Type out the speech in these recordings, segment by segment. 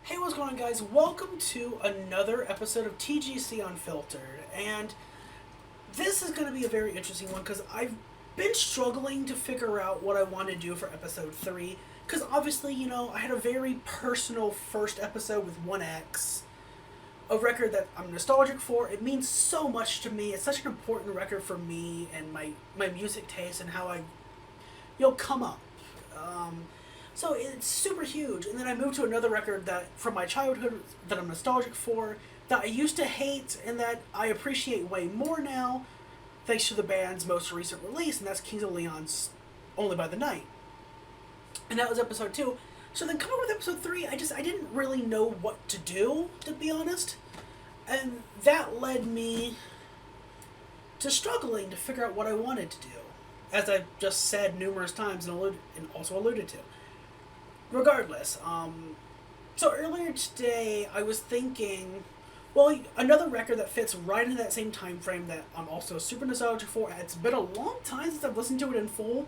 Hey, what's going on, guys? Welcome to another episode of TGC Unfiltered. And this is going to be a very interesting one because I've been struggling to figure out what I want to do for episode 3. Because obviously, I had a very personal first episode with 1X, a record that I'm nostalgic for. It means so much to me. It's such an important record for me and my music taste and how come up. Um, so it's super huge. And then I moved to another record that from my childhood that I'm nostalgic for, that I used to hate and that I appreciate way more now, thanks to the band's most recent release, and that's Kings of Leon's Only by the Night. And that was episode 2. So then coming with episode 3, I didn't really know what to do, to be honest. And that led me to struggling to figure out what I wanted to do, as I've just said numerous times and also alluded to. Regardless, so earlier today I was thinking, well, another record that fits right into that same time frame that I'm also super nostalgic for. It's been a long time since I've listened to it in full,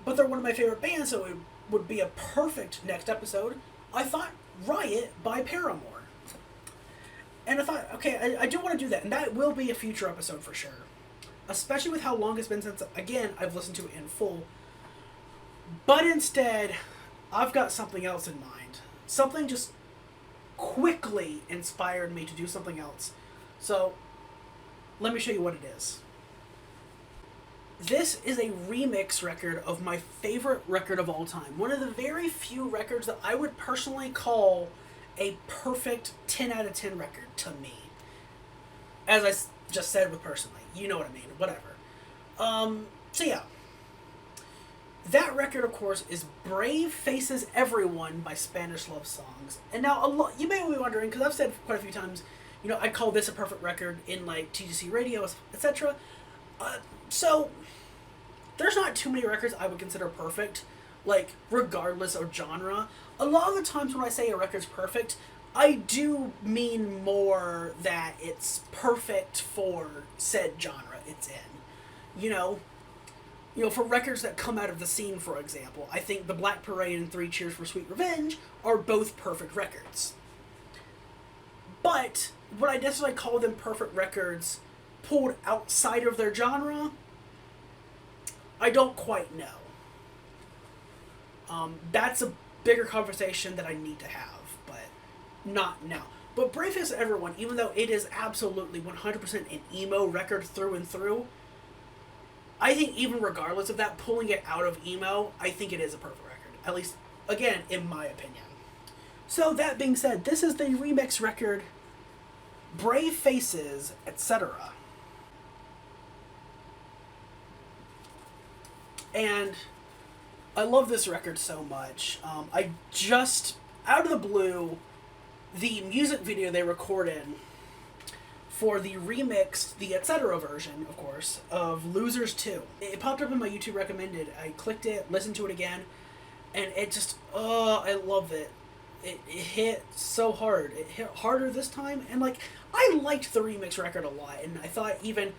but they're one of my favorite bands, so it would be a perfect next episode. I thought Riot by Paramore. And I thought, okay, I do want to do that, and that will be a future episode for sure. Especially with how long it's been since, again, I've listened to it in full. But instead, I've got something else in mind. Something just quickly inspired me to do something else. So, let me show you what it is. This is a remix record of my favorite record of all time. One of the very few records that I would personally call a perfect 10 out of 10 record to me. As I just said with personally. You know what I mean. Whatever. So yeah. That record, of course, is Brave Faces Everyone by Spanish Love Songs. And now, you may be wondering, because I've said quite a few times, I call this a perfect record in, TGC radio, etc. So, there's not too many records I would consider perfect, regardless of genre. A lot of the times when I say a record's perfect, I do mean more that it's perfect for said genre it's in. For records that come out of the scene, for example, I think The Black Parade and 3 Cheers for Sweet Revenge are both perfect records. But would I necessarily call them perfect records pulled outside of their genre? I don't quite know. That's a bigger conversation that I need to have, but not now. But Brave Face Everyone, even though it is absolutely 100% an emo record through and through, I think even regardless of that, pulling it out of emo, I think it is a perfect record. At least, again, in my opinion. So that being said, this is the remix record, Brave Faces, etc. And I love this record so much. I just, out of the blue, the music video they recorded for the remixed, the etc. version, of course, of Losers 2. It popped up in my YouTube recommended. I clicked it, listened to it again, and it just, I love it. It hit so hard. It hit harder this time, and I liked the remix record a lot, and I thought even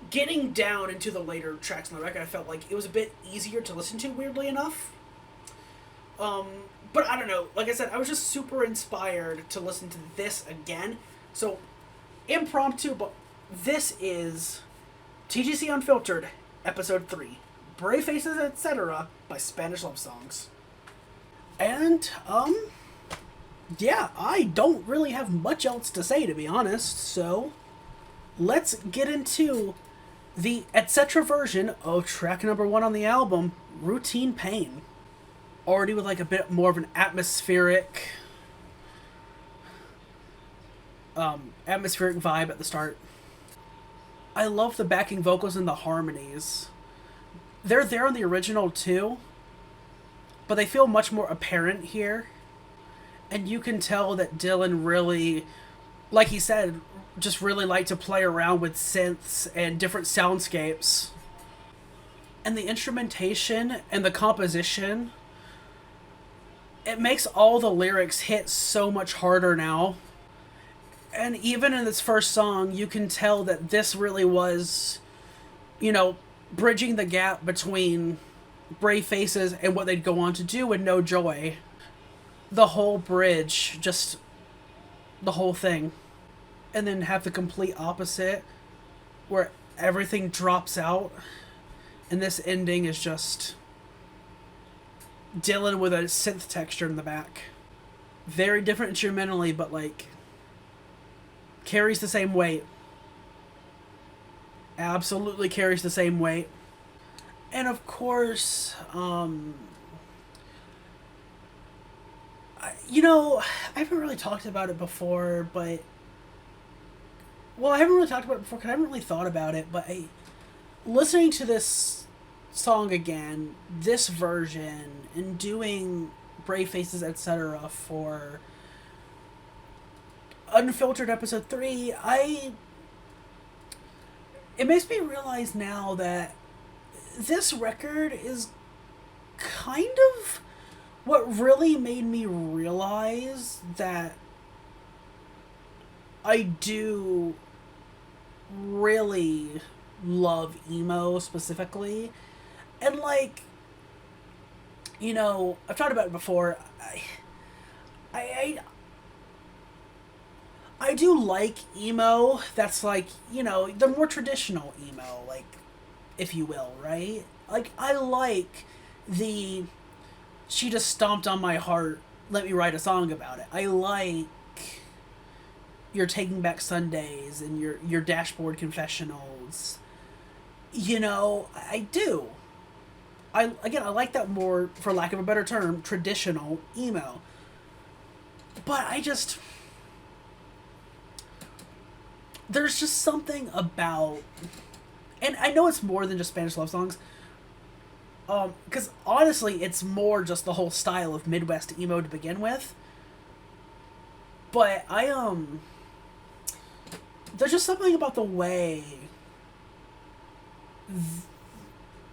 getting down into the later tracks on the record, I felt like it was a bit easier to listen to, weirdly enough. But I don't know, like I said, I was just super inspired to listen to this again, so impromptu, but this is TGC Unfiltered, Episode 3, Brave Faces, etc. by Spanish Love Songs. And, yeah, I don't really have much else to say, to be honest, so let's get into the etc. version of track number 1 on the album, Routine Pain. Already with a bit more of an atmospheric vibe at the start. I love the backing vocals and the harmonies. They're there on the original too, but they feel much more apparent here. And you can tell that Dylan really, like he said, just really liked to play around with synths and different soundscapes. And the instrumentation and the composition, it makes all the lyrics hit so much harder now. And even in this first song, you can tell that this really was, bridging the gap between Brave Faces and what they'd go on to do in No Joy. the whole bridge, just the whole thing, and then have the complete opposite where everything drops out, and this ending is just Dylan with a synth texture in the back. Very different instrumentally, but like carries the same weight. Absolutely carries the same weight. And of course, I haven't really talked about it before, but I haven't really talked about it before because I haven't really thought about it. But listening to this song again, this version, and doing Brave Faces, etc. for Unfiltered episode 3, it makes me realize now that this record is kind of what really made me realize that I do really love emo specifically. And like, I've talked about it before. I do like emo that's like, the more traditional emo, like, if you will, right? Like, I like the she just stomped on my heart, let me write a song about it. I like your Taking Back Sundays and your Dashboard Confessionals. I do. I like that more, for lack of a better term, traditional emo. But there's just something about, and I know it's more than just Spanish love songs, because honestly, it's more just the whole style of Midwest emo to begin with. But there's just something about the way.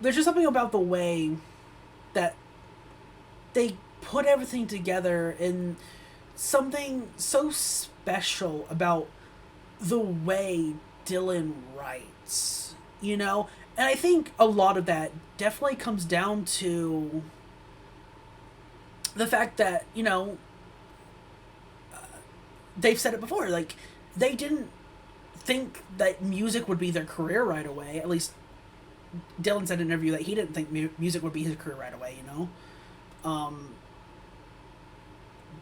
There's just something about the way that they put everything together, and something so special about the way Dylan writes, And I think a lot of that definitely comes down to the fact that, they've said it before, like, they didn't think that music would be their career right away. At least Dylan said in an interview that he didn't think music would be his career right away,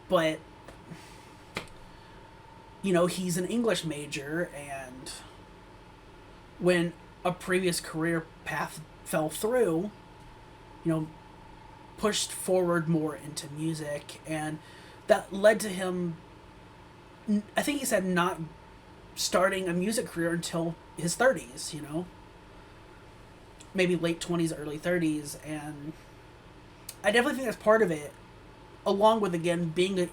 But, he's an English major, and when a previous career path fell through, pushed forward more into music, and that led to him, I think he said, not starting a music career until his 30s, maybe late 20s, early 30s, and I definitely think that's part of it, along with, again, being an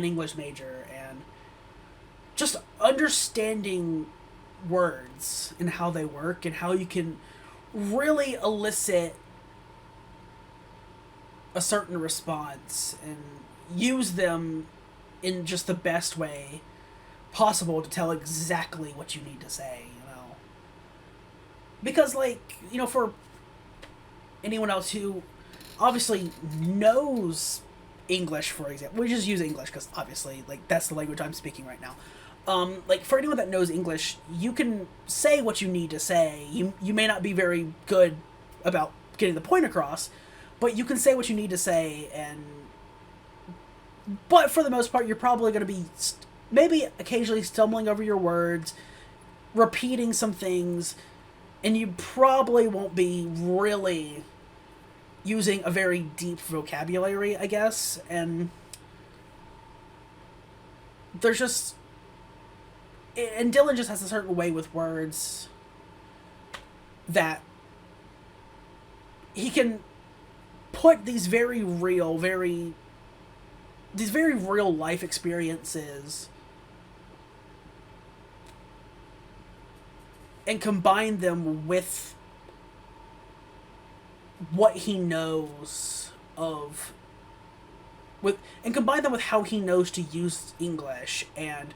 English major and just understanding words and how they work and how you can really elicit a certain response and use them in just the best way possible to tell exactly what you need to say, Because, like, for anyone else who obviously knows English, for example, we just use English because obviously, like, that's the language I'm speaking right now. Like, for anyone that knows English, you can say what you need to say. You may not be very good about getting the point across, but you can say what you need to say, but for the most part, you're probably going to be maybe occasionally stumbling over your words, repeating some things, and you probably won't be really using a very deep vocabulary, I guess, and there's just... And Dylan just has a certain way with words that he can put these very real life experiences and combine them with what he knows and combine them with how he knows to use English and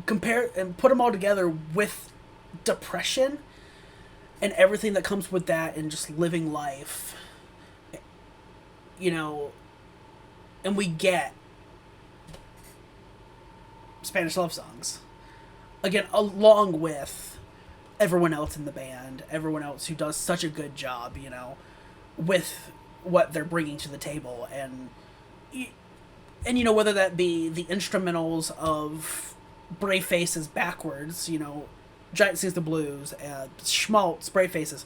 compare and put them all together with depression and everything that comes with that and just living life. and we get Spanish love songs. Again, along with everyone else in the band, everyone else who does such a good job, you know, with what they're bringing to the table. And you know, whether that be the instrumentals of Brave Faces backwards, you know, Giant Sings the Blues, Schmaltz, Brave Faces,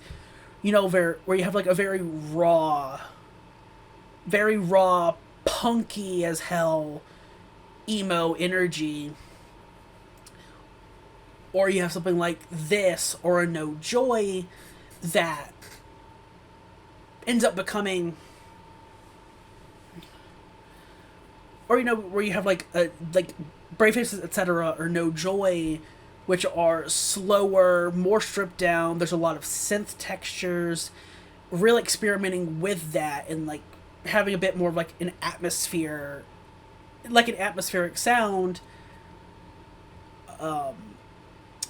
you know, where you have like a very raw, punky as hell emo energy, or you have something like this or a No Joy that ends up becoming, or you know, where you have like Brave Faces, etc., or No Joy, which are slower, more stripped down. There's a lot of synth textures, real experimenting with that, and like having a bit more of like an atmosphere, like an atmospheric sound.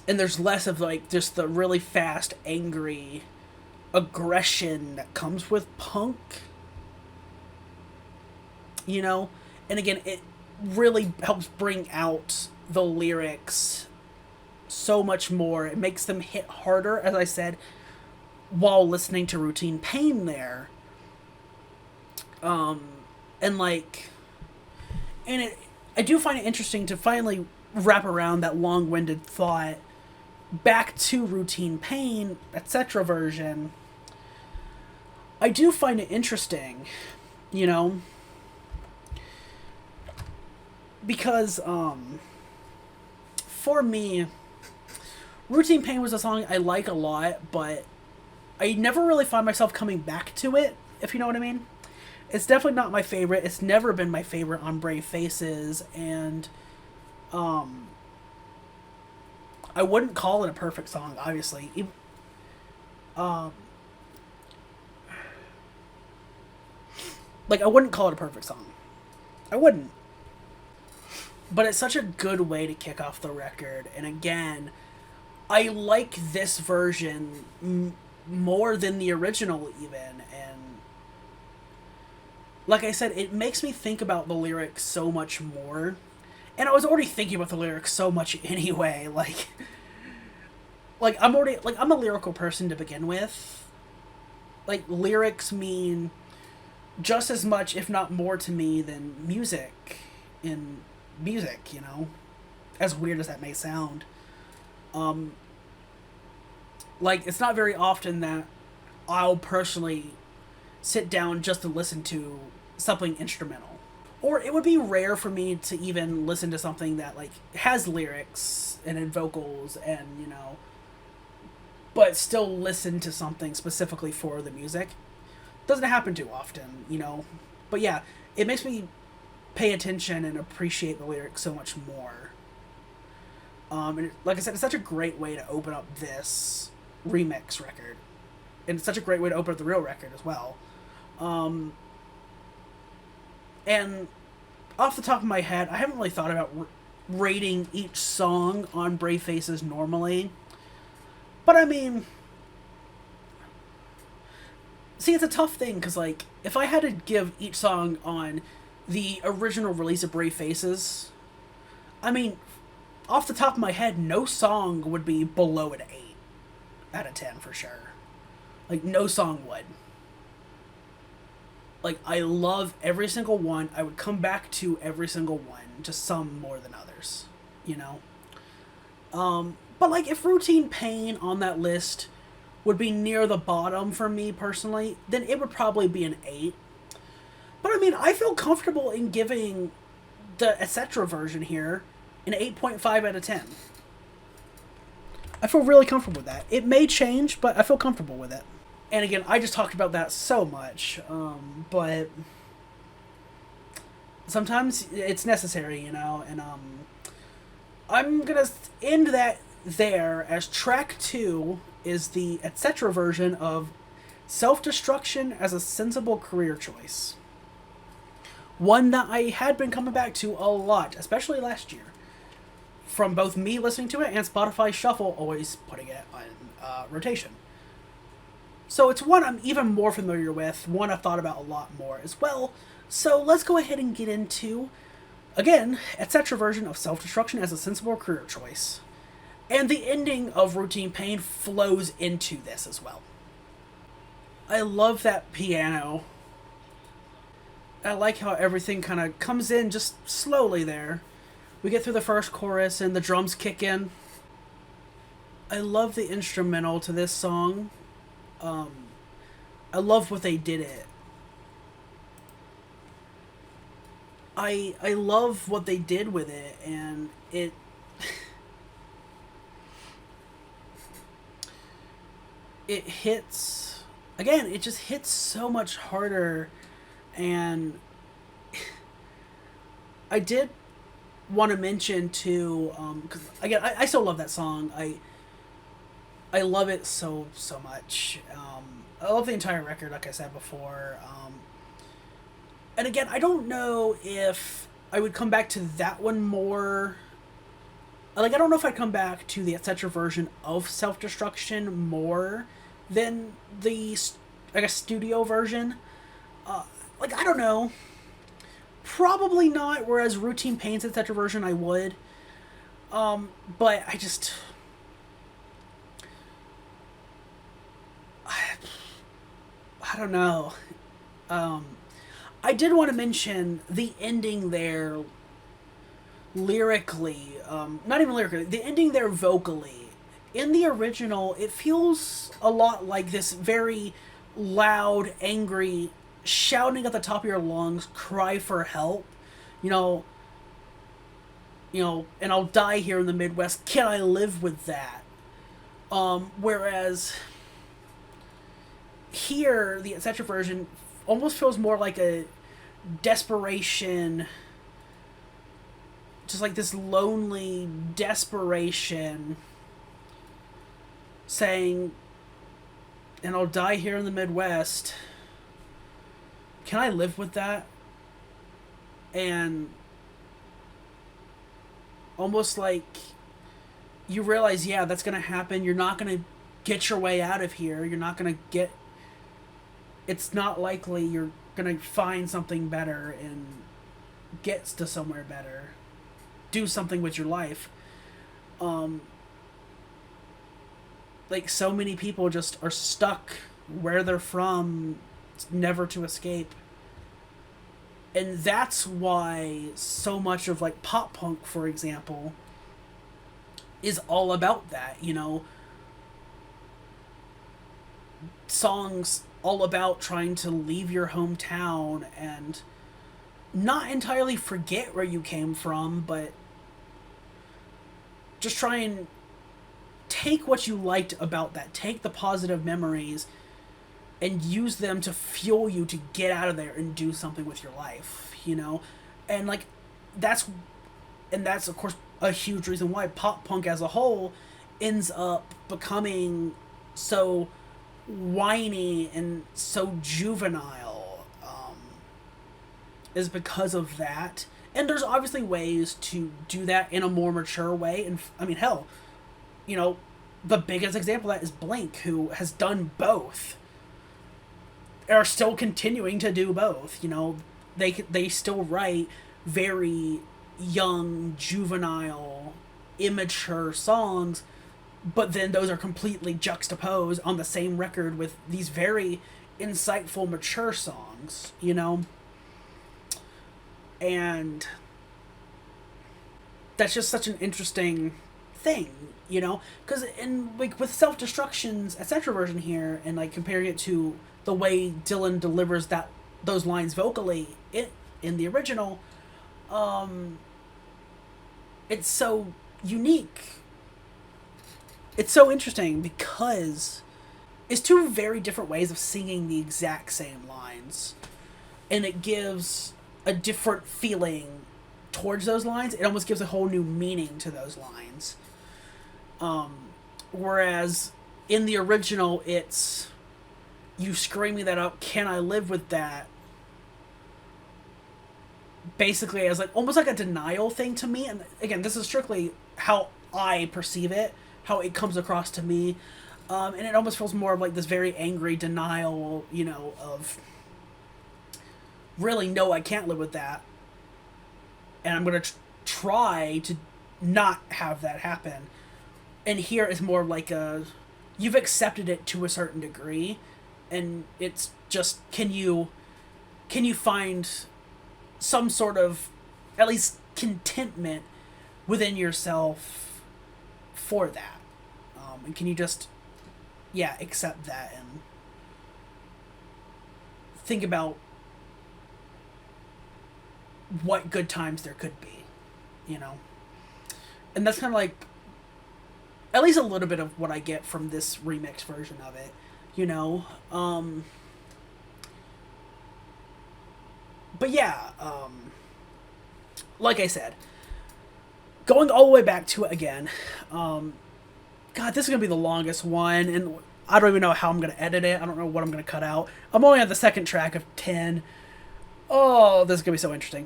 And there's less of like just the really fast, angry aggression that comes with punk. You know? And again, it really helps bring out the lyrics so much more. It makes them hit harder, as I said, while listening to Routine Pain there. And like, and I do find it interesting to finally wrap around that long-winded thought back to Routine Pain, etc. version. I do find it interesting, you know, because, for me, Routine Pain was a song I like a lot, but I never really find myself coming back to it, if you know what I mean. It's definitely not my favorite. It's never been my favorite on Brave Faces, and I wouldn't call it a perfect song, obviously. Like, I wouldn't call it a perfect song. I wouldn't. But it's such a good way to kick off the record. And again, I like this version more than the original even. And like I said, it makes me think about the lyrics so much more. And I was already thinking about the lyrics so much anyway. Like I'm a lyrical person to begin with. Like, lyrics mean just as much, if not more, to me than music in music, you know? As weird as that may sound. Like, it's not very often that I'll personally sit down just to listen to something instrumental. Or it would be rare for me to even listen to something that, like, has lyrics and vocals and, you know, but still listen to something specifically for the music. Doesn't happen too often, you know. But yeah, it makes me pay attention and appreciate the lyrics so much more. And like I said, it's such a great way to open up this remix record. And it's such a great way to open up the real record as well. And off the top of my head, I haven't really thought about rating each song on Brave Faces normally. But I mean, see, it's a tough thing, because, like, if I had to give each song on the original release of Brave Faces, I mean, off the top of my head, no song would be below an 8 out of 10 for sure. Like, no song would. Like, I love every single one. I would come back to every single one, just some more than others, you know? But, like, if Routine Pain on that list would be near the bottom for me personally, then it would probably be an 8. But, I mean, I feel comfortable in giving the etc. version here an 8.5 out of 10. I feel really comfortable with that. It may change, but I feel comfortable with it. And again, I just talked about that so much, but sometimes it's necessary, you know, and I'm gonna end that there, as track 2 is the etc. version of Self-Destruction as a Sensible Career Choice. One that I had been coming back to a lot, especially last year, from both me listening to it and Spotify Shuffle always putting it on rotation. So it's one I'm even more familiar with, one I've thought about a lot more, as well So let's go ahead and get into, again, etc. version of self-destruction as a sensible career choice. And the ending of Routine Pain flows into this as well. I love that piano. I like how everything kind of comes in just slowly there. We get through the first chorus and the drums kick in. I love the instrumental to this song. I love what they did it. I love what they did with it, and it it hits again. It just hits so much harder, and I did want to mention too, because again, I still love that song. I love it so much. I love the entire record, like I said before. And again, I don't know if I would come back to that one more. Like, I don't know if I'd come back to the etc. version of Self-Destruction more than the, I guess, studio version. Like, I don't know. Probably not, whereas Routine Pain's etc. version I would. But I just... I don't know. I did want to mention the ending there lyrically. Not even lyrically. The ending there vocally. In the original, it feels a lot like this very loud, angry, shouting at the top of your lungs, cry for help. You know, and I'll die here in the Midwest. Can I live with that? Whereas here, the etc. version almost feels more like a desperation, just like this lonely desperation, saying, and I'll die here in the Midwest. Can I live with that? And almost like you realize, yeah, that's going to happen. You're not going to get your way out of here. You're not going to get... It's not likely you're going to find something better and get to somewhere better. Do something with your life. Like, so many people just are stuck where they're from, never to escape. And that's why so much of, like, pop punk, for example, is all about that, you know? Songs all about trying to leave your hometown and not entirely forget where you came from, but just try and take what you liked about that. Take the positive memories and use them to fuel you to get out of there and do something with your life, you know? And, like, that's of course a huge reason why pop punk as a whole ends up becoming so whiny and so juvenile, is because of that. And there's obviously ways to do that in a more mature way. And I mean, hell, you know, the biggest example of that is Blink, who has done both. Are still continuing to do both. You know, they still write very young, juvenile, immature songs, but then those are completely juxtaposed on the same record with these very insightful, mature songs, you know? And that's just such an interesting thing, you know? Because like, with Self-Destruction's etc. version here, and, like, comparing it to the way Dylan delivers those lines vocally in the original, it's so unique. It's so interesting because it's two very different ways of singing the exact same lines. And it gives a different feeling towards those lines. It almost gives a whole new meaning to those lines. Whereas in the original, it's you screaming that out, can I live with that? Basically as, like, almost like a denial thing to me. And again, this is strictly how I perceive it, how it comes across to me. And it almost feels more of like this very angry denial, you know, of really, no, I can't live with that. And I'm going to try to not have that happen. And here is more like you've accepted it to a certain degree, and it's just, can you find some sort of, at least, contentment within yourself for that? And can you just, yeah, accept that and think about what good times there could be, you know? And that's kind of like, at least a little bit of what I get from this remix version of it, you know? But yeah, like I said, going all the way back to it again, God, this is going to be the longest one, and I don't even know how I'm going to edit it. I don't know what I'm going to cut out. I'm only on the second track of 10. Oh, this is going to be so interesting.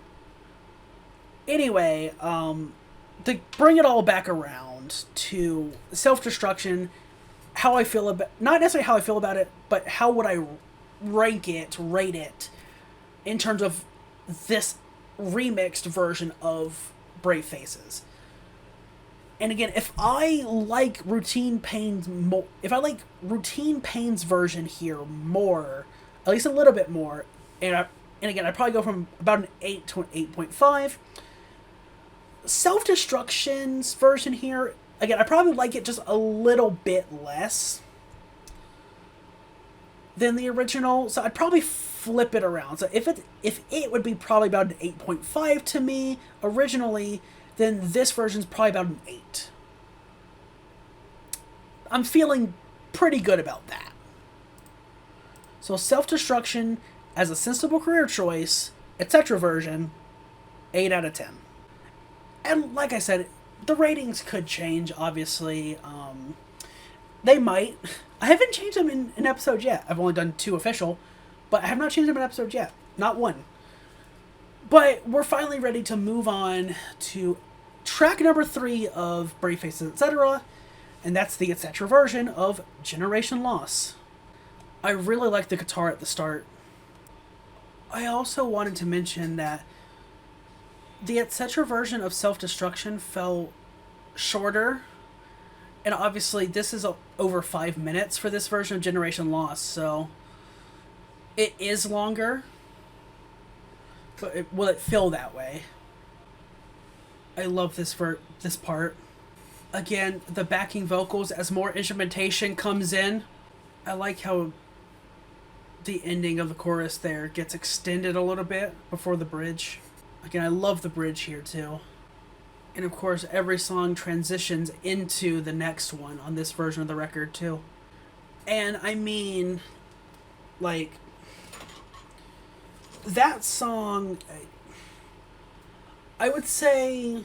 Anyway, to bring it all back around to self-destruction, how I feel about, not necessarily how I feel about it, but how would I rate it, in terms of this remixed version of Brave Faces. And again, if I like Routine Pain's version here more, at least a little bit more, and again, I'd probably go from about an 8 to an 8.5. Self-Destruction's version here, again, I probably like it just a little bit less than the original, so I'd probably flip it around. So if it would be probably about an 8.5 to me originally, then this version's probably about an 8. I'm feeling pretty good about that. So Self-Destruction as a sensible career choice, etc. version, 8 out of 10. And like I said, the ratings could change, obviously. They might. I haven't changed them in episodes yet. I've only done 2 official, but I have not changed them in episodes yet. Not one. But we're finally ready to move on to track number 3 of Brave Faces, etc. And that's the etc. version of Generation Loss. I really like the guitar at the start. I also wanted to mention that the etc. version of Self-Destruction felt shorter. And obviously this is over 5 minutes for this version of Generation Loss, so it is longer. But will it feel that way? I love this part. Again, the backing vocals as more instrumentation comes in. I like how the ending of the chorus there gets extended a little bit before the bridge. Again, I love the bridge here too. And of course, every song transitions into the next one on this version of the record too. And I mean, like, that song, I would say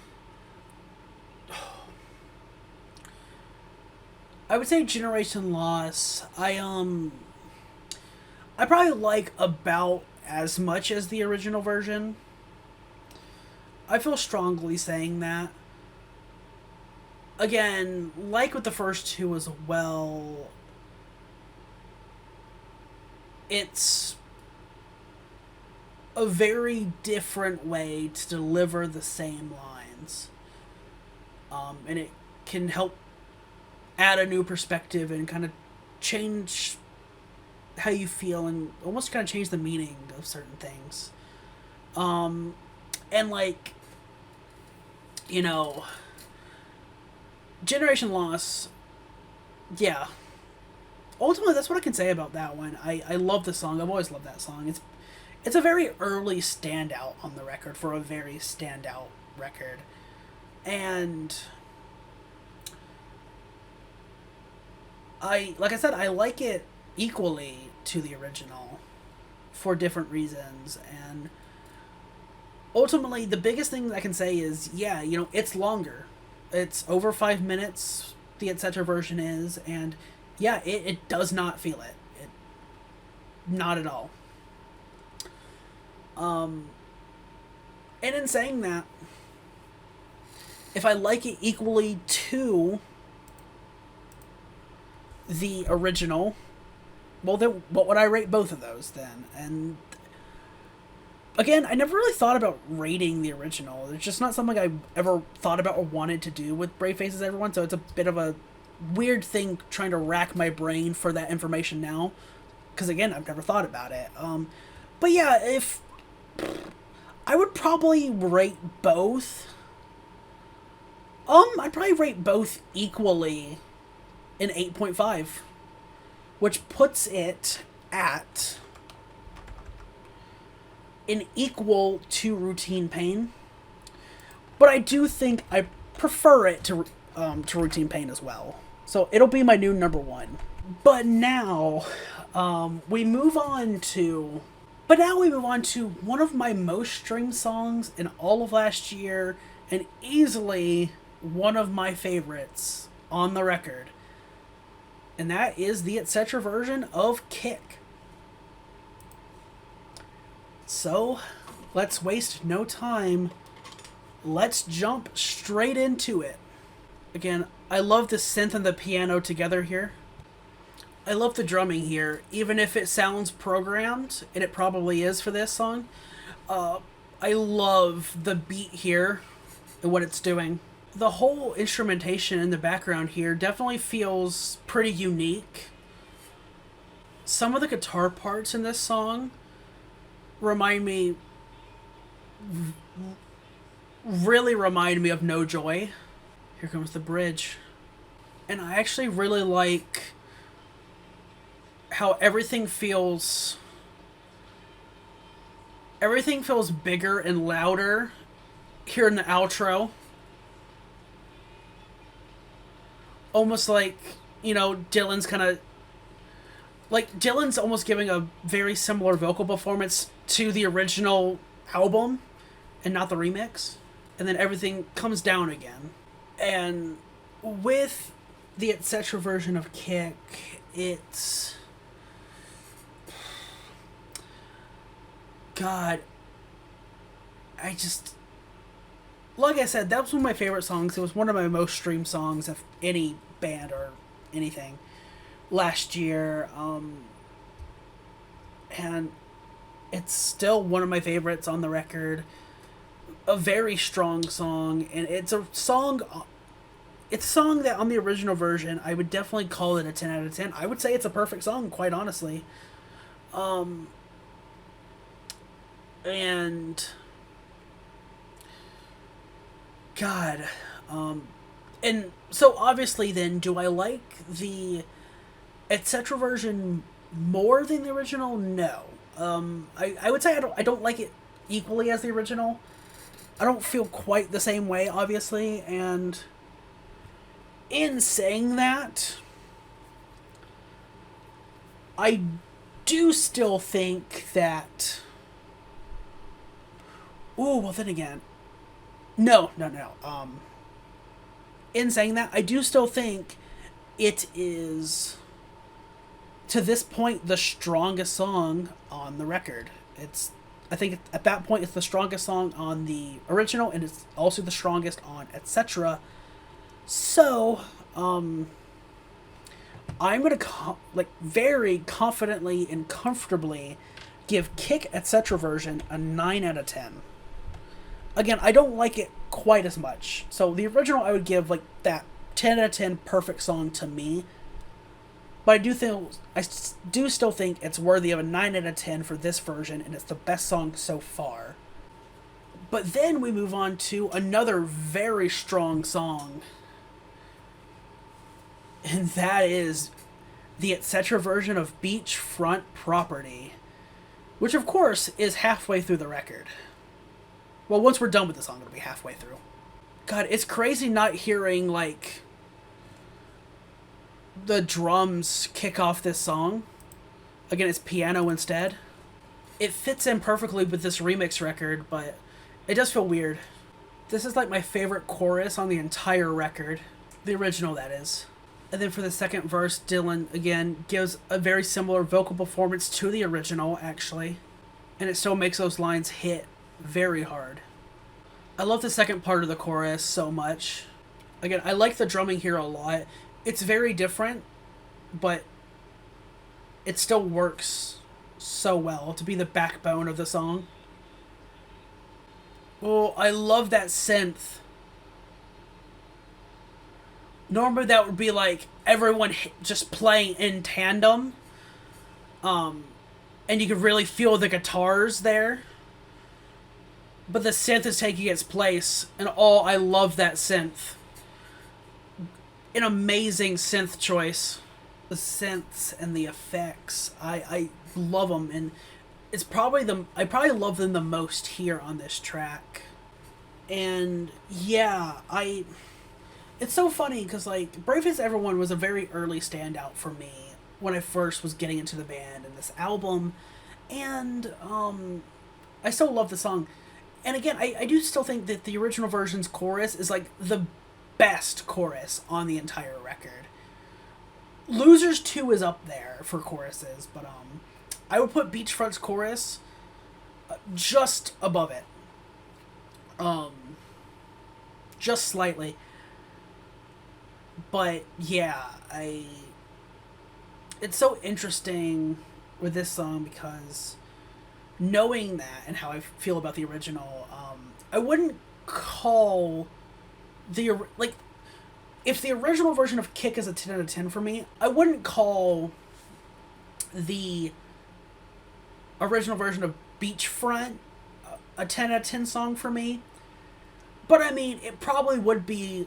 Generation Loss, I probably like about as much as the original version. I feel strongly saying that. Again, like with the first 2 as well, it's a very different way to deliver the same lines. And it can help add a new perspective and kind of change how you feel and almost kind of change the meaning of certain things. And like, you know, Generation Loss, yeah. Ultimately, that's what I can say about that one. I love the song. I've always loved that song. It's a very early standout on the record for a very standout record. And like I said, I like it equally to the original for different reasons. And ultimately, the biggest thing I can say is, yeah, you know, it's longer. It's over 5 minutes, the etc. version is, and yeah, it does not feel it. Not at all. And in saying that, if I like it equally to the original, well then, what would I rate both of those then? And Again, I never really thought about rating the original. It's just not something I ever thought about or wanted to do with Brave Faces Everyone, so it's a bit of a weird thing trying to rack my brain for that information now. Because again, I've never thought about it. But yeah, if I would probably rate both. I'd probably rate both equally in 8.5, which puts it at an equal to Routine Pain. But I do think I prefer it to Routine Pain as well. So it'll be my new number one. But now we move on to one of my most streamed songs in all of last year, and easily one of my favorites on the record. And that is the Etc. version of Kick. So, let's waste no time. Let's jump straight into it. Again, I love the synth and the piano together here. I love the drumming here, even if it sounds programmed, and it probably is for this song. I love the beat here and what it's doing. The whole instrumentation in the background here definitely feels pretty unique. Some of the guitar parts in this song really remind me of No Joy. Here comes the bridge. And I actually really like how everything feels bigger and louder here in the outro. Almost like, Dylan's almost giving a very similar vocal performance to the original album and not the remix. And then everything comes down again. And with the Etc. version of Kick, it's... God, like I said, that was one of my favorite songs. It was one of my most streamed songs of any band or anything last year. And it's still one of my favorites on the record. A very strong song, and it's a song that on the original version, I would definitely call it a 10 out of 10. I would say it's a perfect song, quite honestly. And God, and so obviously then, do I like the Etc. version more than the original? No. I would say I don't like it equally as the original. I don't feel quite the same way, obviously, and in saying that, I do still think that... Ooh, well then again... No. In saying that, I do still think it is, to this point, the strongest song on the record. I think at that point it's the strongest song on the original, and it's also the strongest on Etc. So, I'm gonna very confidently and comfortably give Kick Etc. version a 9 out of 10. Again, I don't like it quite as much. So the original I would give that 10 out of 10 perfect song to me. But I do still think it's worthy of a 9 out of 10 for this version, and it's the best song so far. But then we move on to another very strong song. And that is the Etc. version of Beachfront Property. Which, of course, is halfway through the record. Well, once we're done with the song, it'll be halfway through. God, it's crazy not hearing, the drums kick off this song. Again, it's piano instead. It fits in perfectly with this remix record, but it does feel weird. This is my favorite chorus on the entire record. The original, that is. And then for the second verse, Dylan, again, gives a very similar vocal performance to the original, actually. And it still makes those lines hit very hard. I love the second part of the chorus so much. Again, I like the drumming here a lot. It's very different, but it still works so well to be the backbone of the song. Oh, I love that synth. Normally that would be like everyone just playing in tandem. And you could really feel the guitars there. But the synth is taking its place, and I love that synth. An amazing synth choice. The synths and the effects, I love them, and I probably love them the most here on this track. And yeah, it's so funny because like Brave As Everyone was a very early standout for me when I first was getting into the band and this album, and I still love the song. And again, I do still think that the original version's chorus is like the best chorus on the entire record. Losers 2 is up there for choruses, but I would put Beachfront's chorus just above it. Just slightly. But yeah, it's so interesting with this song because knowing that and how I feel about the original, I wouldn't call if the original version of Kick is a 10 out of 10 for me, I wouldn't call the original version of Beachfront a 10 out of 10 song for me. But I mean, it probably would be,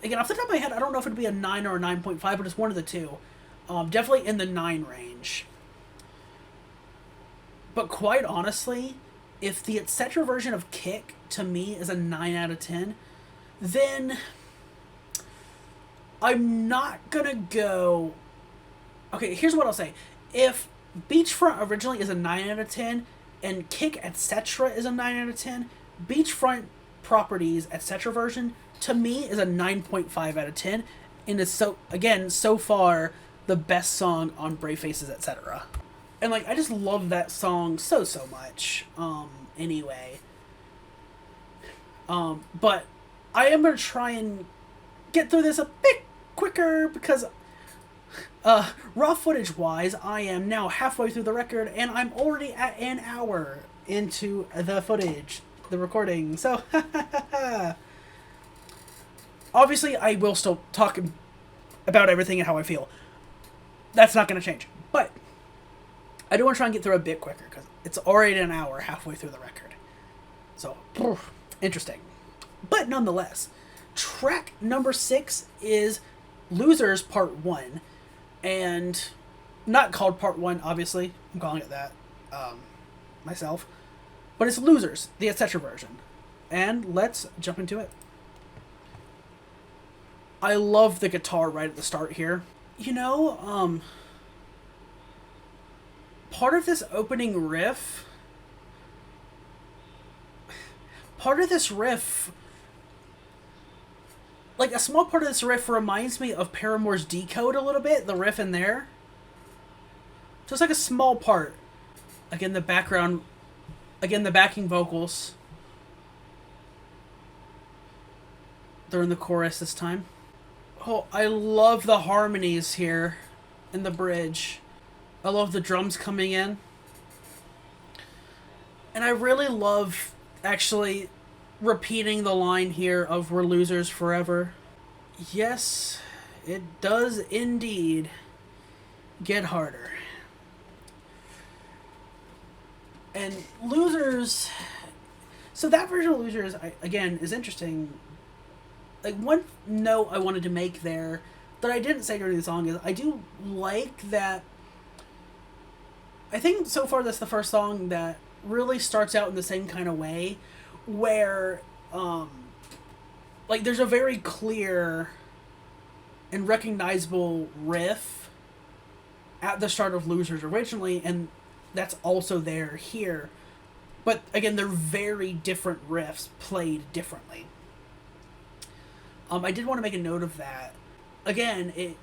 again, off the top of my head, I don't know if it'd be a 9 or a 9.5, but it's one of the two. Definitely in the 9 range. But quite honestly, if the etc. version of Kick, to me, is a 9 out of 10, then I'm not gonna go... Okay, here's what I'll say. If Beachfront originally is a 9 out of 10, and Kick, etc. is a 9 out of 10, Beachfront Properties, etc. version, to me, is a 9.5 out of 10, and is so far the best song on Brave Faces, etc. And like, I just love that song so much. Anyway. But I am gonna try and get through this a bit quicker because raw footage wise, I am now halfway through the record and I'm already at an hour into the footage, the recording. So obviously I will still talk about everything and how I feel. That's not going to change. But I do want to try and get through a bit quicker because it's already an hour halfway through the record. So, interesting. But nonetheless, track number 6 is Losers Part 1. And not called Part 1, obviously. I'm calling it that myself. But it's Losers, the etc. version. And let's jump into it. I love the guitar right at the start here. You know, part of this riff, like a small part of this riff reminds me of Paramore's Decode a little bit, the riff in there. Just like a small part. Again, the background, again, the backing vocals. They're in the chorus this time. Oh, I love the harmonies here in the bridge. I love the drums coming in. And I really love, actually, repeating the line here of "We're losers forever." Yes, it does indeed get harder. And Losers... So that version of Losers, again, is interesting. Like, one note I wanted to make there that I didn't say during the song is I do like that... I think so far that's the first song that really starts out in the same kind of way, where, like, there's a very clear and recognizable riff at the start of Losers originally, and that's also there here. But, again, they're very different riffs played differently. I did want to make a note of that. Again,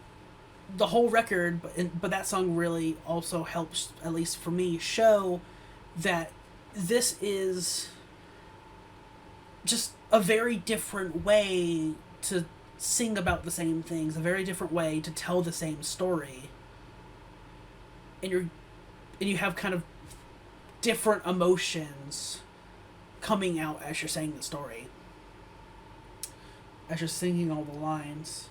the whole record, but that song really also helps, at least for me, show that this is just a very different way to sing about the same things, a very different way to tell the same story. And you have kind of different emotions coming out as you're saying the story, as you're singing all the lines.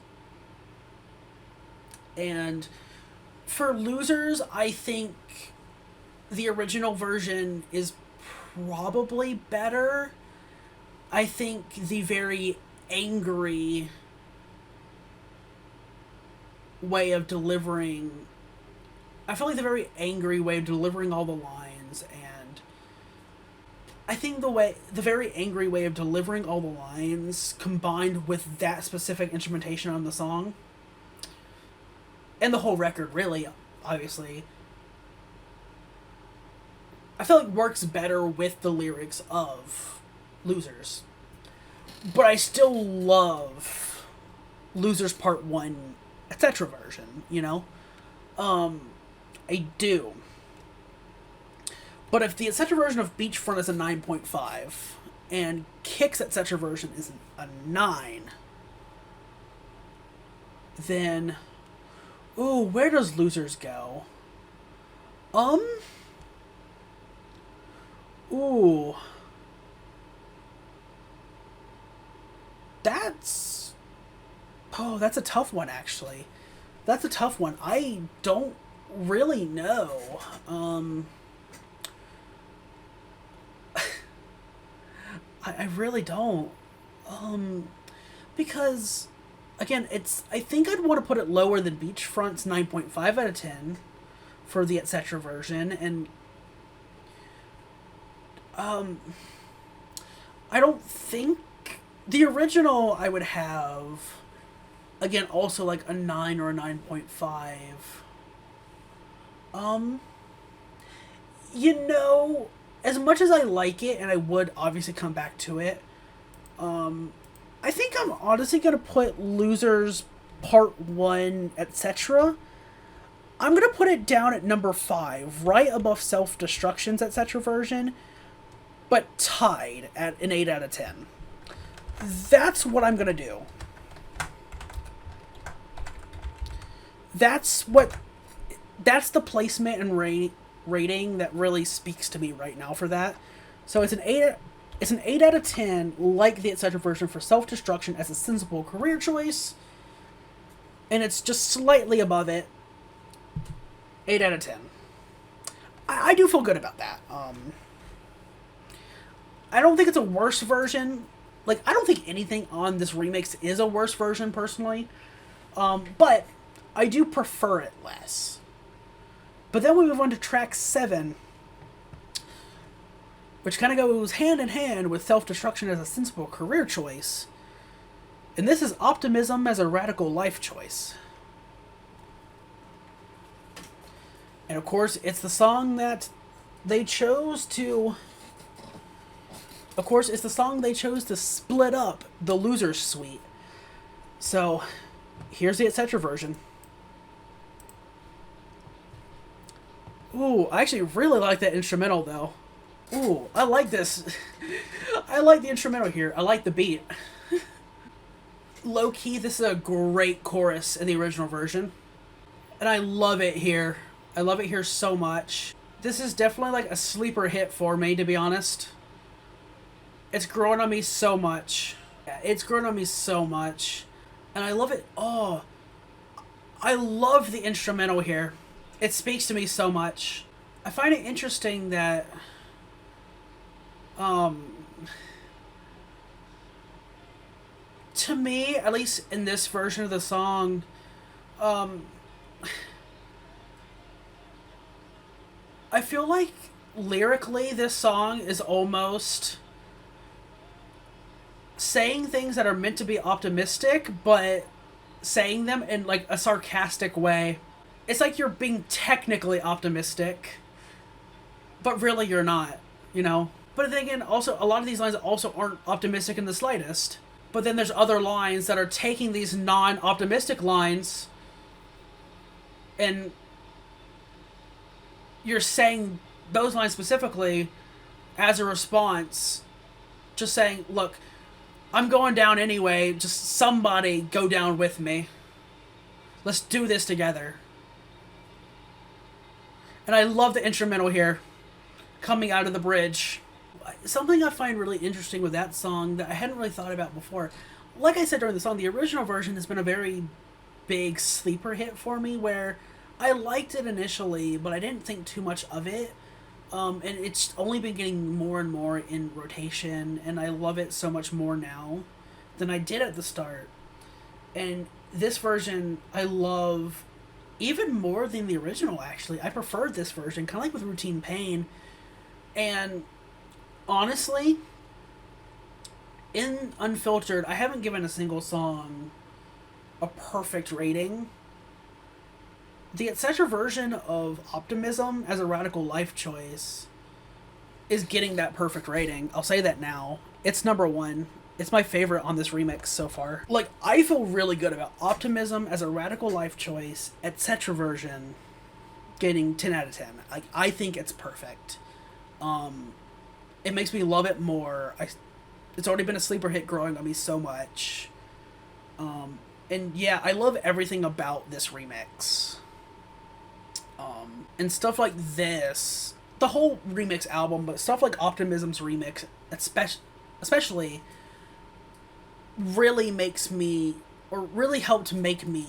And for Losers, I think the original version is probably better. I think the very angry way of delivering... I feel like the very angry way of delivering all the lines, and I think the very angry way of delivering all the lines combined with that specific instrumentation on the song, and the whole record, really, obviously, I feel like works better with the lyrics of Losers. But I still love Losers Part 1, etc. version, you know? I do. But if the etc. version of Beachfront is a 9.5, and Kick's etc. version is a 9, then... Ooh, where does Losers go? Ooh. That's... Oh, that's a tough one, actually. That's a tough one. I don't really know. I really don't. Because, again, I think I'd want to put it lower than Beachfront's 9.5 out of 10 for the etc. version, and I don't think the original I would have, again, also like a 9 or a 9.5. You know, as much as I like it, and I would obviously come back to it, I think I'm honestly going to put Losers Part 1, etc. I'm going to put it down at number 5, right above Self-Destruction's etc. version, but tied at an 8 out of 10. That's what I'm going to do. That's the placement and rating that really speaks to me right now for that. So it's an 8 out of 10, like the etc. version, for Self-Destruction as a sensible career choice. And it's just slightly above it. 8 out of 10. I do feel good about that. I don't think it's a worse version. Like, I don't think anything on this remix is a worse version, personally. But I do prefer it less. But then we move on to track 7, which kind of goes hand in hand with Self-Destruction as a sensible career choice. And this is Optimism as a radical life choice. And of course, it's the song that they chose to... Of course, it's the song they chose to split up the Losers suite. So, here's the etc. version. Ooh, I actually really like that instrumental, though. Ooh, I like this. I like the instrumental here. I like the beat. Low-key, this is a great chorus in the original version. And I love it here. I love it here so much. This is definitely like a sleeper hit for me, to be honest. It's growing on me so much. It's growing on me so much. And I love it. Oh, I love the instrumental here. It speaks to me so much. I find it interesting that to me, at least in this version of the song, I feel like lyrically this song is almost saying things that are meant to be optimistic, but saying them in like a sarcastic way. It's like you're being technically optimistic, but really you're not, you know? But then again, also, a lot of these lines also aren't optimistic in the slightest. But then there's other lines that are taking these non-optimistic lines, and you're saying those lines specifically as a response, just saying, look, I'm going down anyway, just somebody go down with me. Let's do this together. And I love the instrumental here, coming out of the bridge. something I find really interesting with that song that I hadn't really thought about before. Like I said during the song, the original version has been a very big sleeper hit for me where I liked it initially, but I didn't think too much of it. And it's only been getting more and more in rotation, and I love it so much more now than I did at the start. And this version I love even more than the original, actually. I preferred this version, kind of like with Routine Pain. And honestly, in Unfiltered, I haven't given a single song a perfect rating. The Etc. version of Optimism as a radical life choice is getting that perfect rating. I'll say that now. It's number one. It's my favorite on this remix so far. Like, I feel really good about Optimism as a radical life choice, Etc. version getting 10 out of 10. Like, I think it's perfect. It makes me love it more. It's already been a sleeper hit growing on me so much. And yeah, I love everything about this remix. And stuff like this, the whole remix album, but stuff like Optimism's remix, especially, really makes me, or really helped make me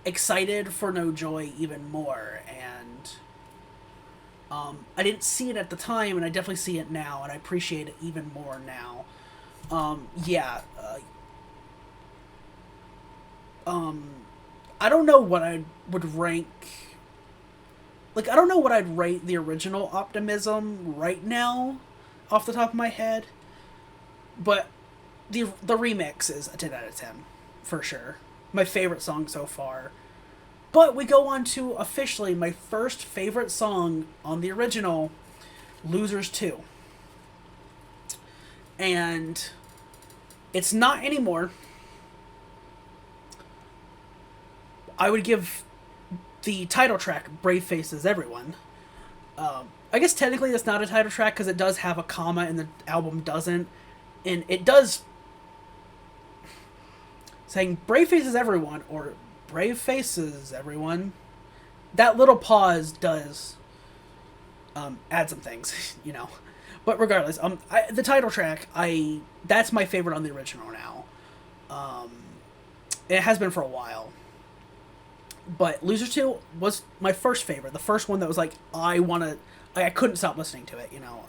excited for No Joy even more. And I didn't see it at the time, and I definitely see it now, and I appreciate it even more now. I don't know what I would rank. Like, I don't know what I'd rate the original Optimism right now, off the top of my head. But the remix is a 10 out of 10, for sure. My favorite song so far. But we go on to officially my first favorite song on the original, Losers 2. And it's not anymore. I would give the title track, Brave Faces Everyone. I guess technically that's not a title track because it does have a comma and the album doesn't. And it does... saying Brave Faces Everyone or Brave Faces Everyone, that little pause does add some things, you know. But regardless, the title track, that's my favorite on the original now. It has been for a while. But Loser 2 was my first favorite. The first one that was like, I couldn't stop listening to it, you know.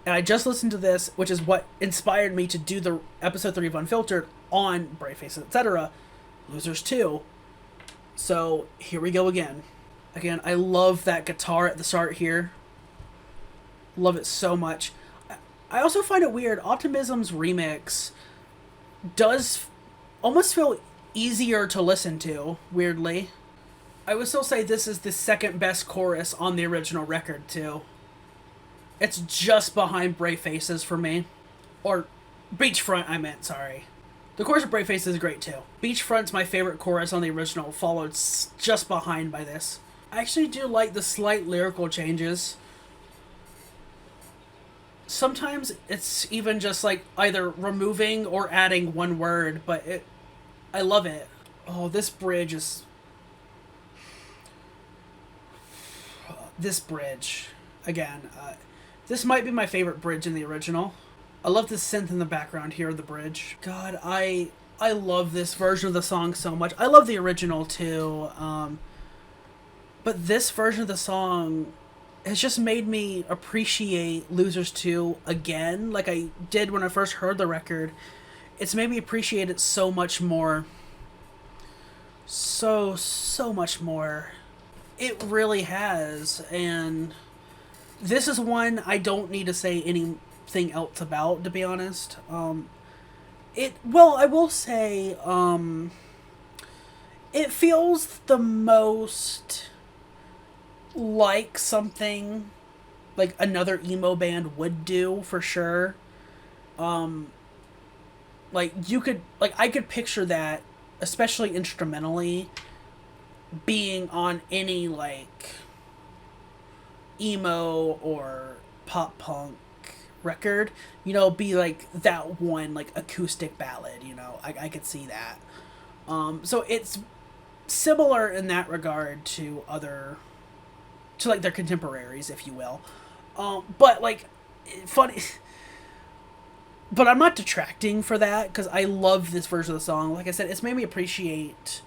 And I just listened to this, which is what inspired me to do the episode 3 of Unfiltered on Brave Faces, etc. Losers 2. So, here we go again. Again, I love that guitar at the start here. Love it so much. I also find it weird, Optimism's remix does almost feel easier to listen to, weirdly. I would still say this is the second best chorus on the original record, too. It's just behind Brave Faces for me. Or Beachfront, I meant, sorry. The chorus of Brave Faces is great, too. Beachfront's my favorite chorus on the original, followed just behind by this. I actually do like the slight lyrical changes. Sometimes it's even just like either removing or adding one word, but I love it. Oh, this bridge is... this bridge. Again, this might be my favorite bridge in the original. I love the synth in the background here, the bridge. God, I love this version of the song so much. I love the original too. But this version of the song has just made me appreciate Losers 2 again, like I did when I first heard the record. It's made me appreciate it so much more. So much more. It really has. And this is one I don't need to say anything else about, to be honest. I will say, it feels the most like something like another emo band would do, for sure. Like, I could picture that, especially instrumentally, being on any, like, emo or pop punk record, you know, be like that one, like, acoustic ballad, you know, I could see that. So it's similar in that regard to like their contemporaries, if you will. But like, funny. But I'm not detracting for that, because I love this version of the song. Like I said, it's made me appreciate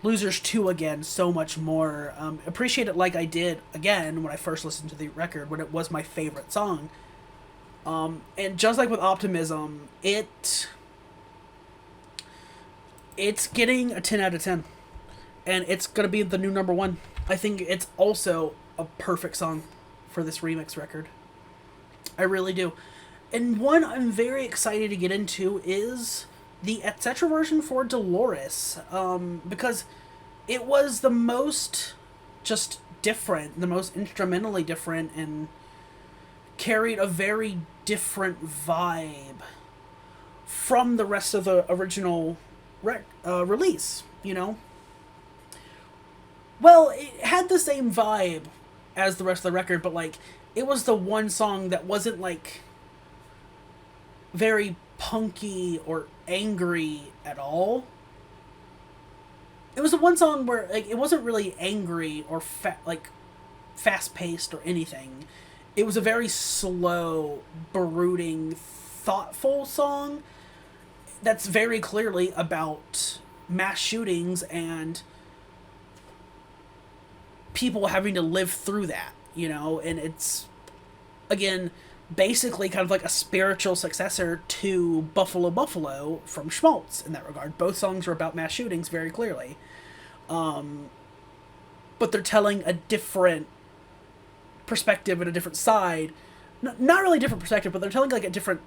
Losers 2 again so much more. Appreciate it like I did, again, when I first listened to the record, when it was my favorite song. And just like with Optimism, it's getting a 10 out of 10. And it's going to be the new number 1. I think it's also a perfect song for this remix record. I really do. And one I'm very excited to get into is the etc. version for Dolores. Because it was the most just different, the most instrumentally different, and carried a very different vibe from the rest of the original release, you know? Well, it had the same vibe as the rest of the record, but, like, it was the one song that wasn't, like, very punky or angry at all. It was the one song where, like, it wasn't really angry or, fast-paced or anything. It was a very slow, brooding, thoughtful song that's very clearly about mass shootings and people having to live through that, you know? And it's, again, basically kind of like a spiritual successor to Buffalo Buffalo from Schmaltz in that regard. Both songs are about mass shootings very clearly. But they're telling a different perspective and a different side. Not really a different perspective, but they're telling like a different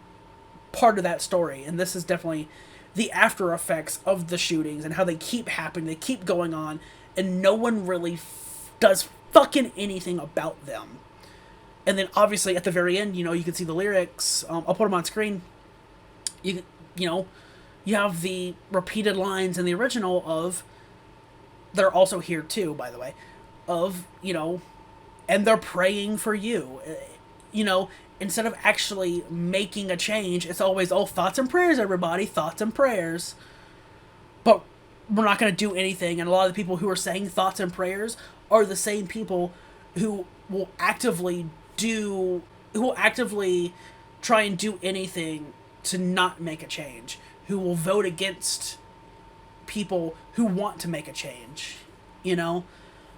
part of that story. And this is definitely the after effects of the shootings and how they keep happening, they keep going on, and no one really does fucking anything about them. And then obviously at the very end, you know, you can see the lyrics. I'll put them on screen. You know, you have the repeated lines in the original of, they're also here too, by the way, of, you know, and they're praying for you. You know, instead of actually making a change, it's always, oh, thoughts and prayers, everybody, thoughts and prayers. But we're not going to do anything. And a lot of the people who are saying thoughts and prayers are the same people who will actively try and do anything to not make a change, who will vote against people who want to make a change, you know?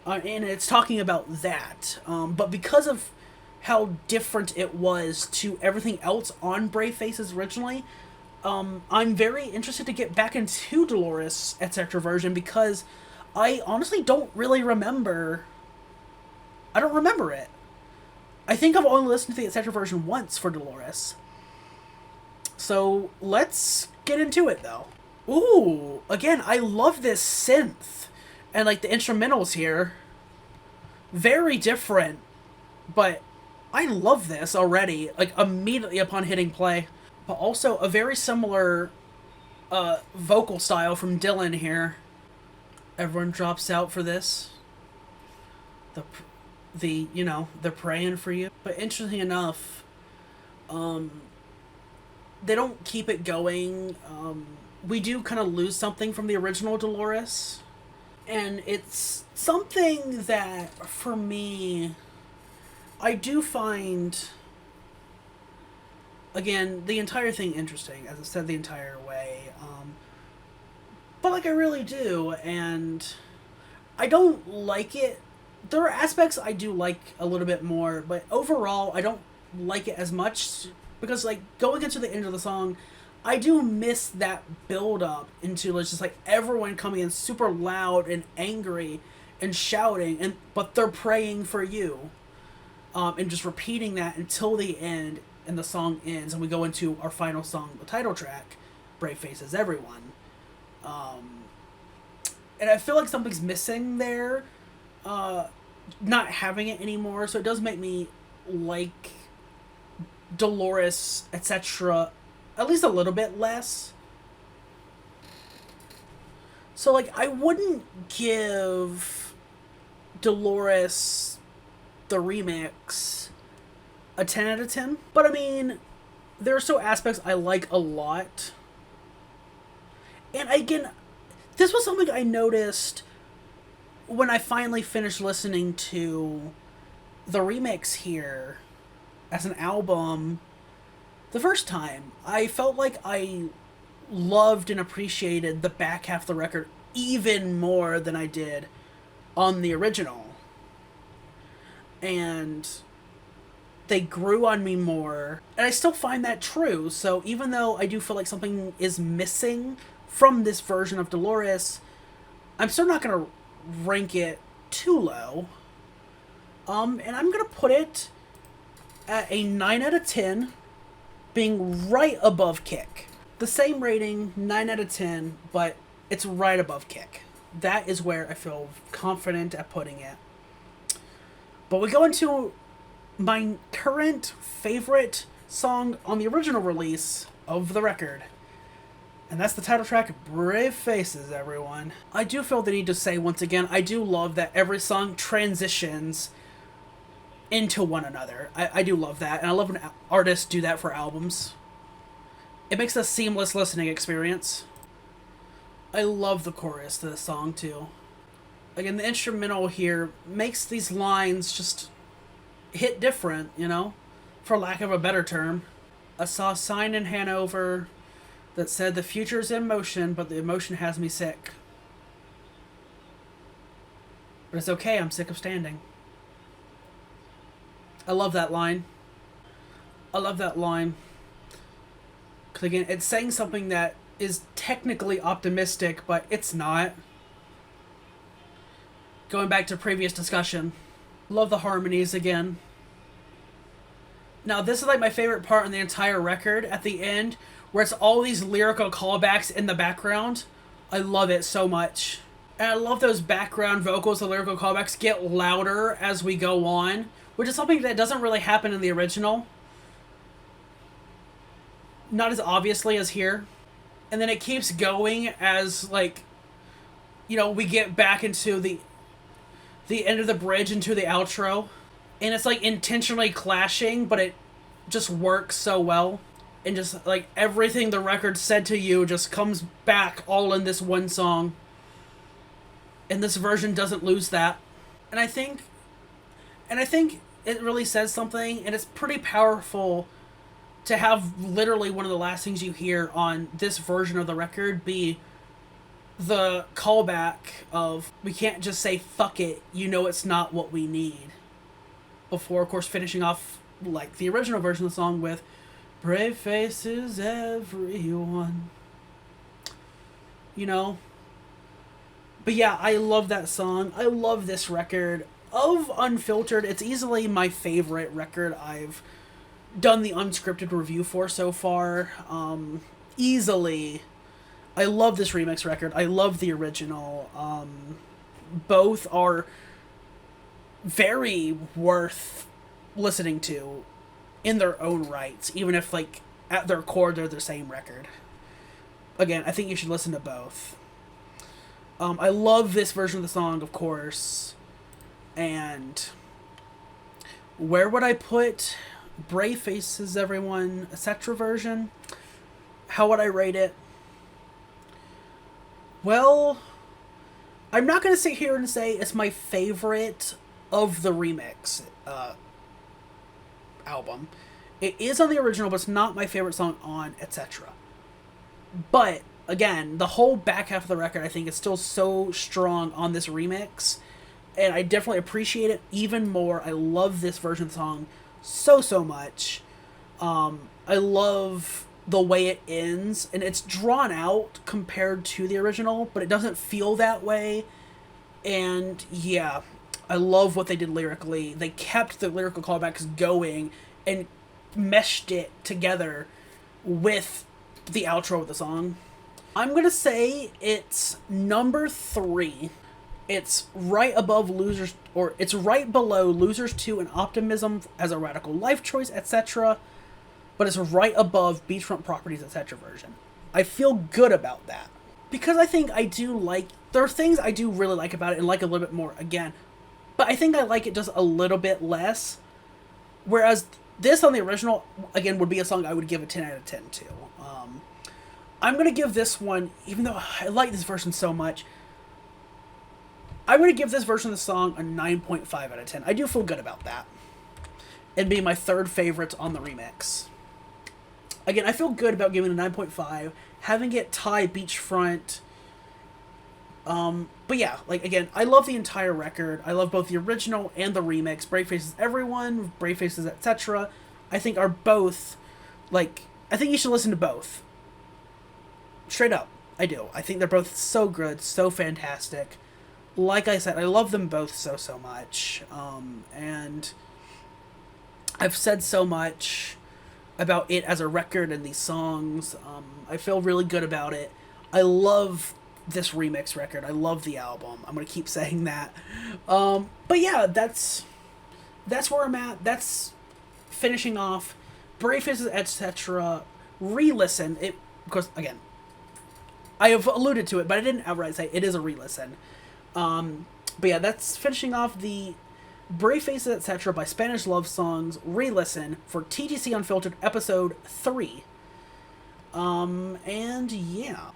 And it's talking about that. But because of how different it was to everything else on Brave Faces originally, I'm very interested to get back into Dolores, etc. version, because I honestly don't really remember. I don't remember it. I think I've only listened to the etc. version once for Dolores. So let's get into it, though. Ooh, again, I love this synth. And, like, the instrumentals here. Very different. But I love this already, like, immediately upon hitting play. But also a very similar vocal style from Dylan here. Everyone drops out for this. The you know, they're praying for you. But interesting enough, they don't keep it going. We do kind of lose something from the original Dolores. And it's something that, for me, I do find, again, the entire thing interesting, as I said the entire way. But, like, I really do, and I don't like it. There are aspects I do like a little bit more, but overall, I don't like it as much, because, like, going into the end of the song, I do miss that build-up into, just, like, everyone coming in super loud and angry and shouting, but they're praying for you. And just repeating that until the end, and the song ends, and we go into our final song, the title track, Brave Faces Everyone. And I feel like something's missing there, not having it anymore, so it does make me like Dolores, etc., at least a little bit less. So, like, I wouldn't give Dolores, the remix, a 10 out of 10. But, I mean, there are still aspects I like a lot. And, again, this was something I noticed when I finally finished listening to the remix here. as an album the first time. I felt like I loved and appreciated the back half of the record even more than I did on the original. And they grew on me more. And I still find that true. So even though I do feel like something is missing from this version of Dolores, I'm still not going to rank it too low. And I'm going to put it at a 9 out of 10, being right above Kick. The same rating, 9 out of 10, but it's right above Kick. That is where I feel confident at putting it. But we go into my current favorite song on the original release of the record. And that's the title track, Brave Faces, everyone. I do feel the need to say once again, I do love that every song transitions into one another. I do love that, and I love when artists do that for albums. It makes a seamless listening experience. I love the chorus to this song, too. Again, the instrumental here makes these lines just hit different, you know? For lack of a better term. I saw a sign in Hanover that said the future's in motion, but the emotion has me sick. But it's okay, I'm sick of standing. I love that line. I love that line. Because again, it's saying something that is technically optimistic, but it's not. Going back to previous discussion. Love the harmonies again. Now, this is like my favorite part in the entire record at the end, where it's all these lyrical callbacks in the background. I love it so much. And I love those background vocals, the lyrical callbacks get louder as we go on, which is something that doesn't really happen in the original. Not as obviously as here. And then it keeps going as, like, you know, we get back into the end of the bridge into the outro. And it's, like, intentionally clashing, but it just works so well. And just, like, everything the record said to you just comes back all in this one song. And this version doesn't lose that. And I think it really says something, and it's pretty powerful to have literally one of the last things you hear on this version of the record be the callback of, we can't just say fuck it, you know it's not what we need. Before, of course, finishing off like the original version of the song with brave faces everyone. You know? But yeah, I love that song. I love this record. Of Unfiltered, it's easily my favorite record I've done the unscripted review for so far. Easily. I love this remix record. I love the original. Both are very worth listening to in their own rights, even if, like, at their core, they're the same record. Again, I think you should listen to both. I love this version of the song, of course. And where would I put Brave Faces Everyone, etc. version? How would I rate it? Well, I'm not going to sit here and say it's my favorite of the remix album. It is on the original, but it's not my favorite song on etc. But again, the whole back half of the record, I think, is still so strong on this remix. And I definitely appreciate it even more. I love this version of the song so much. I love the way it ends. And it's drawn out compared to the original, but it doesn't feel that way. And yeah, I love what they did lyrically. They kept the lyrical callbacks going and meshed it together with the outro of the song. I'm going to say it's number 3. It's right above Losers, or it's right below Losers 2 and Optimism as a radical life choice, etc. But it's right above Beachfront Properties, etc. version. I feel good about that. Because I think I do like, there are things I do really like about it and like a little bit more again. But I think I like it just a little bit less. Whereas this on the original, again, would be a song I would give a 10 out of 10 to. I'm going to give this one, even though I like this version so much, I'm going to give this version of the song a 9.5 out of 10. I do feel good about that. and being my third favorite on the remix. Again, I feel good about giving it a 9.5, having it tie Beachfront. But yeah, like, again, I love the entire record. I love both the original and the remix. Brave Faces Everyone, Brave Faces Etc. I think are both, like, I think you should listen to both. Straight up, I do. I think they're both so good, so fantastic. Like I said, I love them both so much. And I've said so much about it as a record and these songs. I feel really good about it. I love this remix record. I love the album. I'm gonna keep saying that. But yeah, that's where I'm at. That's finishing off Brave Faces Etc. Re-listen. It, of course, again, I have alluded to it, but I didn't outright say it is a re-listen. But yeah, that's finishing off the Brave Faces Etc. by Spanish Love Songs re-listen for TGC Unfiltered episode 3. And yeah.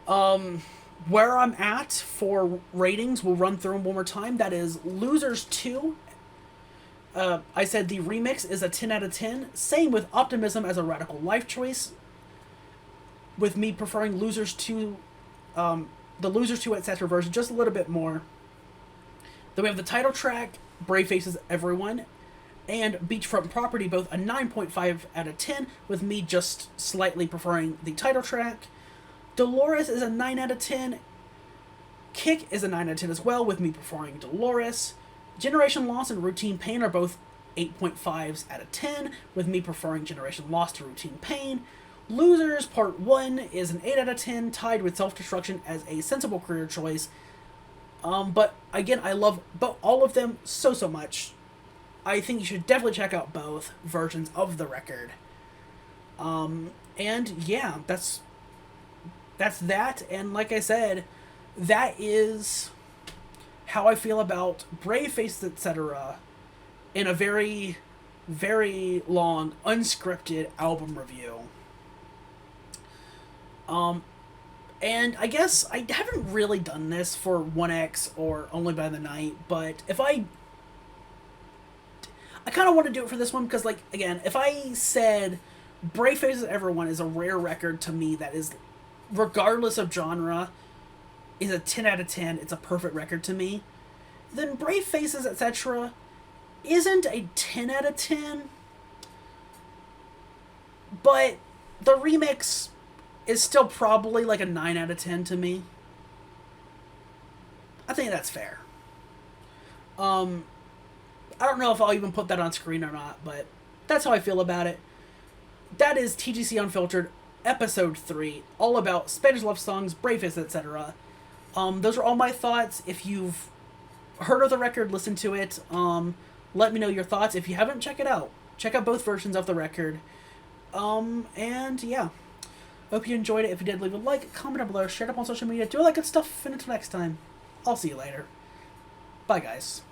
Where I'm at for ratings, we'll run through them one more time. That is Losers 2. I said the remix is a 10 out of 10. Same with Optimism as a radical life choice. With me preferring Losers 2, the Losers 2 Etc. version just a little bit more. Then we have the title track, Brave Faces Everyone, and Beachfront Property, both a 9.5 out of 10, with me just slightly preferring the title track. Dolores is a 9 out of 10. Kick is a 9 out of 10 as well, with me preferring Dolores. Generation Loss and Routine Pain are both 8.5s out of 10, with me preferring Generation Loss to Routine Pain. Losers Part 1 is an 8 out of 10, tied with Self-Destruction as a sensible career choice. But again, I love all of them so much. I think you should definitely check out both versions of the record. And yeah, that's that. And like I said, that is how I feel about Brave Faces Etc. in a very, very long, unscripted album review. And I guess I haven't really done this for 1X or Only by the Night, but if I kind of want to do it for this one, because, like, again, if I said Brave Faces Everyone is a rare record to me that is, regardless of genre, is a 10 out of 10, it's a perfect record to me, then Brave Faces Etc. isn't a 10 out of 10, but the remix is still probably like a 9 out of 10 to me. I think that's fair. I don't know if I'll even put that on screen or not, but that's how I feel about it. That is TGC Unfiltered, episode 3, all about Spanish love songs, Brave Faces, etc. Those are all my thoughts. If you've heard of the record, listen to it. Let me know your thoughts. If you haven't, check it out. Check out both versions of the record. And yeah. Hope you enjoyed it. If you did, leave a like, comment down below, share it up on social media, do all that good stuff, and until next time, I'll see you later. Bye, guys.